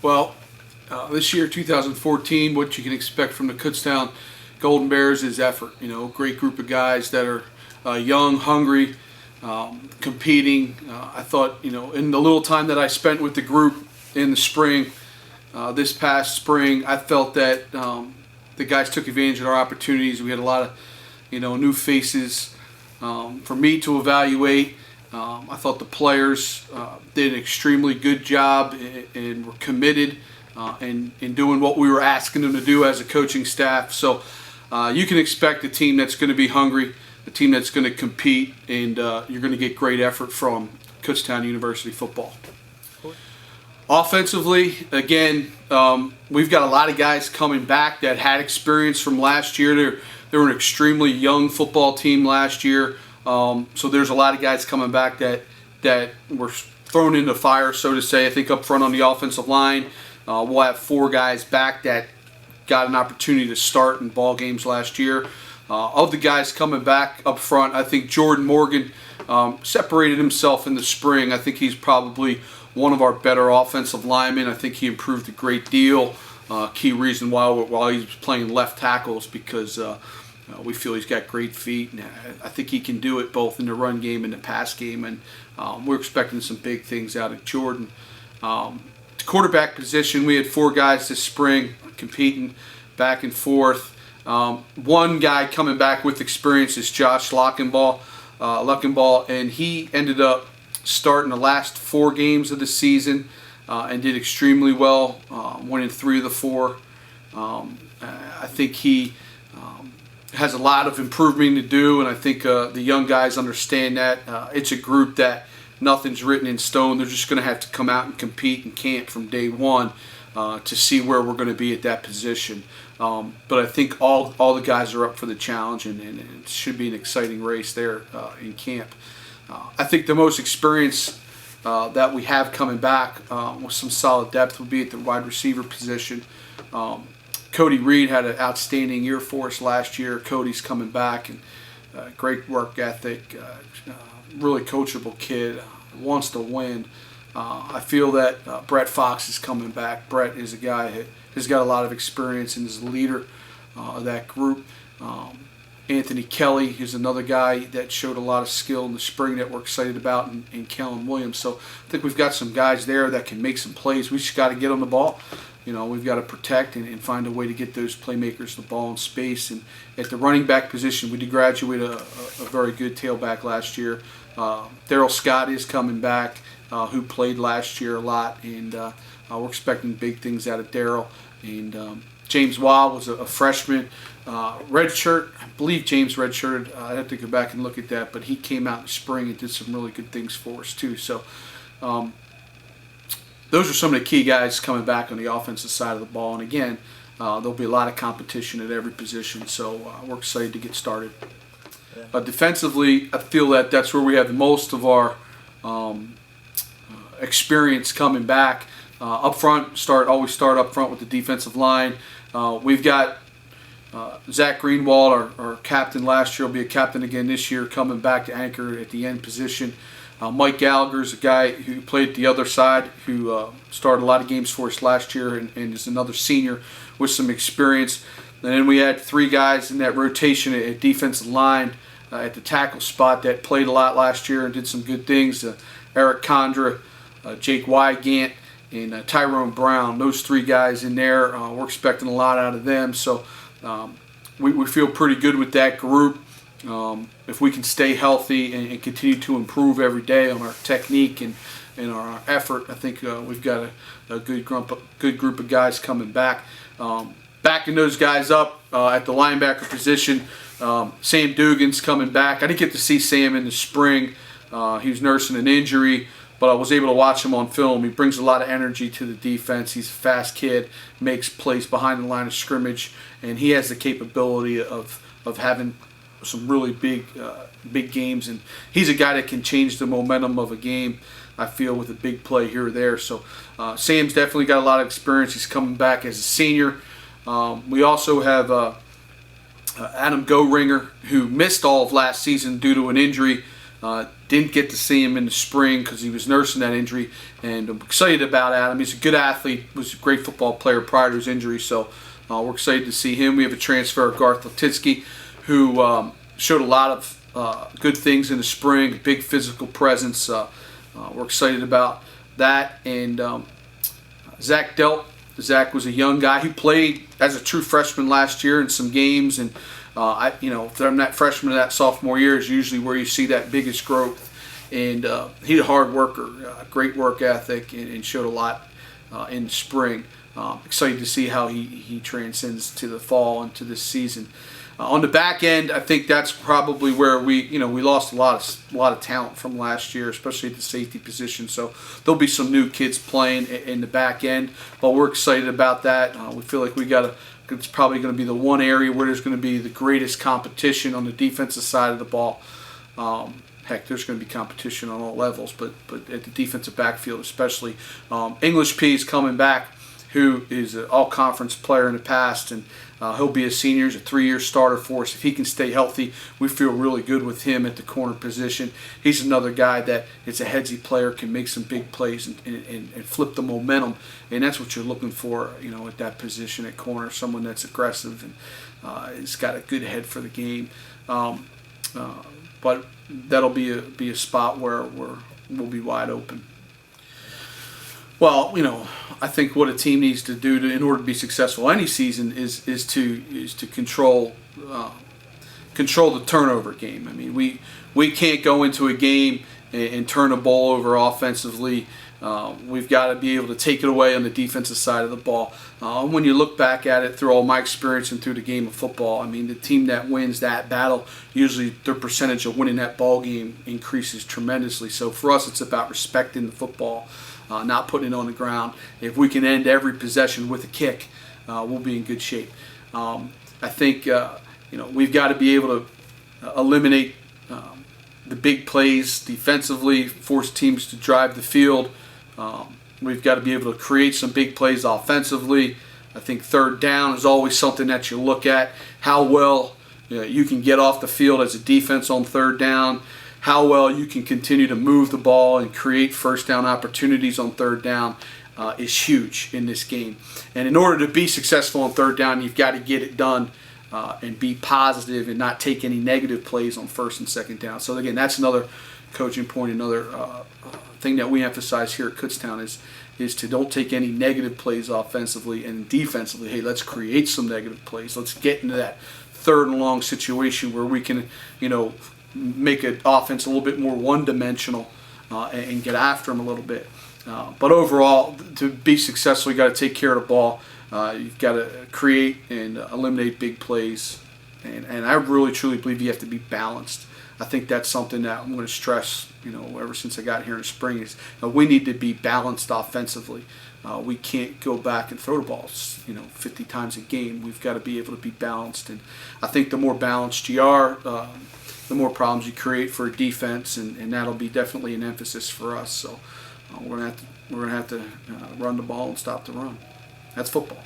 Well, this year, 2014, what you can expect from the Kutztown Golden Bears is effort. You know, great group of guys that are young, hungry, competing. I thought, you know, in the little time that I spent with the group in the spring, this past spring, I felt that the guys took advantage of our opportunities. We had a lot of, you know, new faces for me to evaluate. I thought the players did an extremely good job and were committed in doing what we were asking them to do as a coaching staff. So you can expect a team that's going to be hungry, a team that's going to compete, and you're going to get great effort from Kutztown University football. Offensively, again, we've got a lot of guys coming back that had experience from last year. They were an extremely young football team last year. So there's a lot of guys coming back that were thrown into fire, so to say. I think up front on the offensive line, we'll have 4 guys back that got an opportunity to start in ball games last year. Of the guys coming back up front, I think Jordan Morgan separated himself in the spring. I think he's probably one of our better offensive linemen. I think he improved a great deal. Key reason why he was playing left tackles because we feel he's got great feet, and I think he can do it both in the run game and the pass game, and we're expecting some big things out of Jordan. The quarterback position, we had 4 guys this spring competing back and forth. One guy coming back with experience is Josh Luckenball, and he ended up starting the last 4 games of the season and did extremely well, winning 3 of the 4. I think he has a lot of improvement to do, and I think the young guys understand that. It's a group that nothing's written in stone. They're just going to have to come out and compete in camp from day one to see where we're going to be at that position. But I think all the guys are up for the challenge, and it should be an exciting race there in camp. I think the most experience that we have coming back with some solid depth would be at the wide receiver position. Cody Reed had an outstanding year for us last year. Cody's coming back, and great work ethic, really coachable kid, wants to win. I feel that Brett Fox is coming back. Brett is a guy who's got a lot of experience and is the leader of that group. Anthony Kelly is another guy that showed a lot of skill in the spring that we're excited about, and Kellen Williams. So I think we've got some guys there that can make some plays. We just got to get on the ball. You know, we've got to protect and find a way to get those playmakers the ball in space. And at the running back position, we did graduate a very good tailback last year. Daryl Scott is coming back, who played last year a lot, and we're expecting big things out of Daryl. And James Wild was a freshman, redshirt. I believe James redshirted. I'd have to go back and look at that, but he came out in the spring and did some really good things for us too. So those are some of the key guys coming back on the offensive side of the ball. And again, there'll be a lot of competition at every position, so we're excited to get started. Defensively, I feel that that's where we have most of our experience coming back. Up front, always start up front with the defensive line. We've got Zach Greenwald, our captain last year, will be a captain again this year, coming back to anchor at the end position. Mike Gallagher is a guy who played the other side, who started a lot of games for us last year, and is another senior with some experience. And then we had 3 guys in that rotation at defensive line at the tackle spot that played a lot last year and did some good things. Eric Condra, Jake Wygant, and Tyrone Brown. Those 3 guys in there, we're expecting a lot out of them. So we feel pretty good with that group. If we can stay healthy and continue to improve every day on our technique and our effort, I think we've got a good group of guys coming back. Backing those guys up at the linebacker position, Sam Dugan's coming back. I didn't get to see Sam in the spring. He was nursing an injury, but I was able to watch him on film. He brings a lot of energy to the defense. He's a fast kid, makes plays behind the line of scrimmage, and he has the capability of having some really big games, and he's a guy that can change the momentum of a game, I feel, with a big play here or there. So Sam's definitely got a lot of experience. He's coming back as a senior. We also have Adam Goeringer, who missed all of last season due to an injury. Didn't get to see him in the spring because he was nursing that injury, and I'm excited about Adam. He's a good athlete, was a great football player prior to his injury, so we're excited to see him. We have a transfer, Garth Latitsky, who showed a lot of good things in the spring, big physical presence. We're excited about that. And Zach Delt. Zach was a young guy who played as a true freshman last year in some games, and from that freshman to that sophomore year is usually where you see that biggest growth. And he's a hard worker, great work ethic, and showed a lot in spring. Excited to see how he transcends to the fall and to this season. On the back end, I think that's probably where we lost a lot of talent from last year, especially at the safety position. So there'll be some new kids playing in the back end, but we're excited about that. We feel like it's probably going to be the one area where there's going to be the greatest competition on the defensive side of the ball. Heck, there's going to be competition on all levels, but at the defensive backfield especially. English P is coming back, who is an all-conference player in the past, and he'll be a senior. He's a 3-year starter for us. If he can stay healthy, we feel really good with him at the corner position. He's another guy that is a headsy player, can make some big plays and flip the momentum, and that's what you're looking for, at that position at corner, someone that's aggressive and has got a good head for the game. But that'll be a spot where we'll be wide open. Well, I think what a team needs to do in order to be successful any season is to control the turnover game. I mean, we can't go into a game and turn the ball over offensively. We've got to be able to take it away on the defensive side of the ball. When you look back at it through all my experience and through the game of football, I mean, the team that wins that battle, usually their percentage of winning that ball game increases tremendously. So for us, it's about respecting the football, not putting it on the ground. If we can end every possession with a kick, we'll be in good shape. I think we've got to be able to eliminate the big plays defensively, force teams to drive the field. We've got to be able to create some big plays offensively. I think third down is always something that you look at. How well you can get off the field as a defense on third down. How well you can continue to move the ball and create first down opportunities on third down is huge in this game. And in order to be successful on third down, you've got to get it done and be positive and not take any negative plays on first and second down. So again, that's another coaching point, another thing that we emphasize here at Kutztown is to don't take any negative plays offensively, and defensively, hey, let's create some negative plays. Let's get into that third and long situation where we can, make an offense a little bit more one-dimensional and get after them a little bit. But overall, to be successful, you got to take care of the ball. You've got to create and eliminate big plays, and I really truly believe you have to be balanced. I think that's something that I'm going to stress, ever since I got here in spring is we need to be balanced offensively. We can't go back and throw the balls, 50 times a game. We've got to be able to be balanced, and I think the more balanced you are, the more problems you create for a defense, and that'll be definitely an emphasis for us. So we're gonna have to run the ball and stop the run. That's football.